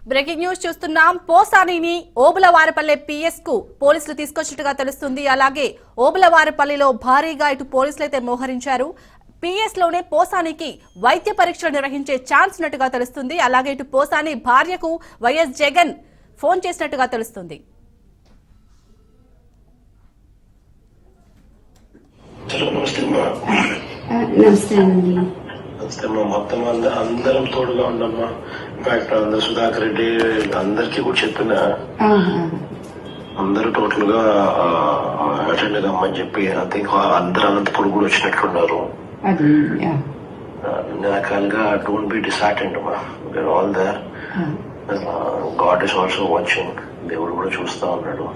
Breaking news చూస్తున్నాం. పోసానిని Obulavaripalle PS కు పోలీసులు తీసుకొచ్చినట్టుగా తెలుస్తుంది. అలాగే ఓబులవారిపల్లిలో భారీగా ఇటు పోలీసులు అయితే మోహరించారు. పిఎస్ లోనే పోసానికి వైద్య పరీక్షలు నిర్వహించే ఛాన్స్ ఉన్నట్టుగా తెలుస్తుంది. అలాగే ఇటు పోసాని భార్యకు వైఎస్ జగన్ ఫోన్ చేసినట్టుగా తెలుస్తుంది. మొత్తం అందరం తోడుగా ఉండమ్మా. ఇన్ఫాక్ట్ అందరు సుధాకర్ రెడ్డి అందరికి కూడా చెప్పిన అందరూ టోటల్ గా అటెండ్ కమ్మని చెప్పి ఐ థింక్ అందరు అనంతపురం కూడా వచ్చినట్లున్నారు. రకాలుగా డోంట్ బి డిసార్టెండ్ అమ్మా. We are all there. God is also watching. దేవుడు కూడా చూస్తా ఉన్నాడు.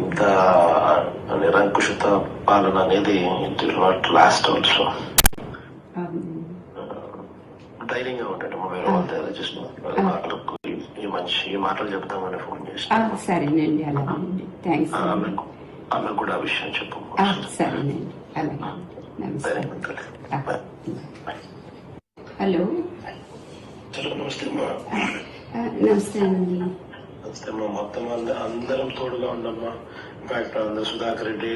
ఇంత నిరంకుశత పాలన అనేది it will not last also. ధైర్యంగా ఉంటాడు. ఈ మాటలు చెప్తామని ఫోన్ చేసి సరేనండి. అలాగేనండి. థ్యాంక్స్. ఆమె కూడా ఆ విషయం చెప్పు. సరేనండి. అలాగే. హలో. నమస్తే అమ్మా. నమస్తే అండి. నమస్తే అమ్మా. మొత్తం అందరం తోడుగా ఉండమ్మా. ఇన్ఫాక్ట్ అందరు సుధాకర్ రెడ్డి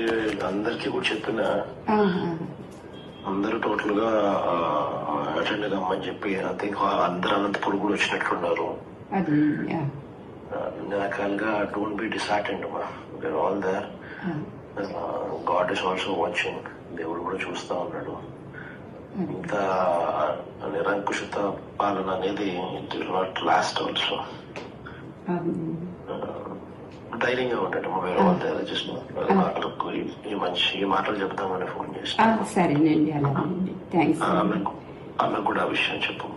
అందరికి కూడా చెప్పిన అందరూ టోటల్ గా అటెండ్ కమ్మని చెప్పి ఐ థింక్ అందరు అనంతపురం కూడా వచ్చినట్లున్నారు. రకాలుగా డోంట్ బి డిసార్టెండ్ అమ్మా. We are all there. God is also watching. దేవుడు కూడా చూస్తా ఉన్నాడు. ఇంత నిరంకుశత పాలన అనేది it will not last also. ధైర్యంగా ఉంటాడు. వేరే ఈ మాటలు చెప్తామని ఫోన్ చేసి సరేనండి. అలాగేనండి. థ్యాంక్స్. ఆమె కూడా ఆ విషయం చెప్పు.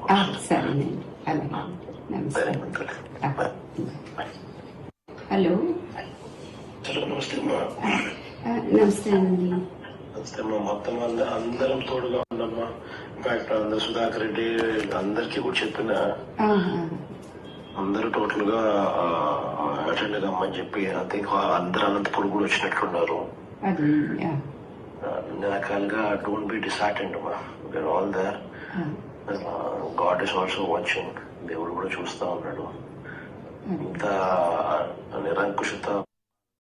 సరేనండి. అలాగే. హలో. నమస్తే అమ్మా. నమస్తే అండి. నమస్తే అమ్మా. మొత్తం అందరం తోడుగా ఉండమ్మా. ఇన్ఫాక్ట్ అందరు సుధాకర్ రెడ్డి అందరికి కూడా చెప్పిన అందరూ టోటల్ గా అటెండ్ కమ్మని చెప్పి ఐ థింక్ అందరు అనంతపురం కూడా వచ్చినట్లున్నారు. రకాలుగా డోంట్ బి డిసార్టెండ్ అమ్మా. We are all there. God is also watching. దేవుడు కూడా చూస్తా ఉన్నాడు. ఇంత నిరంకుశత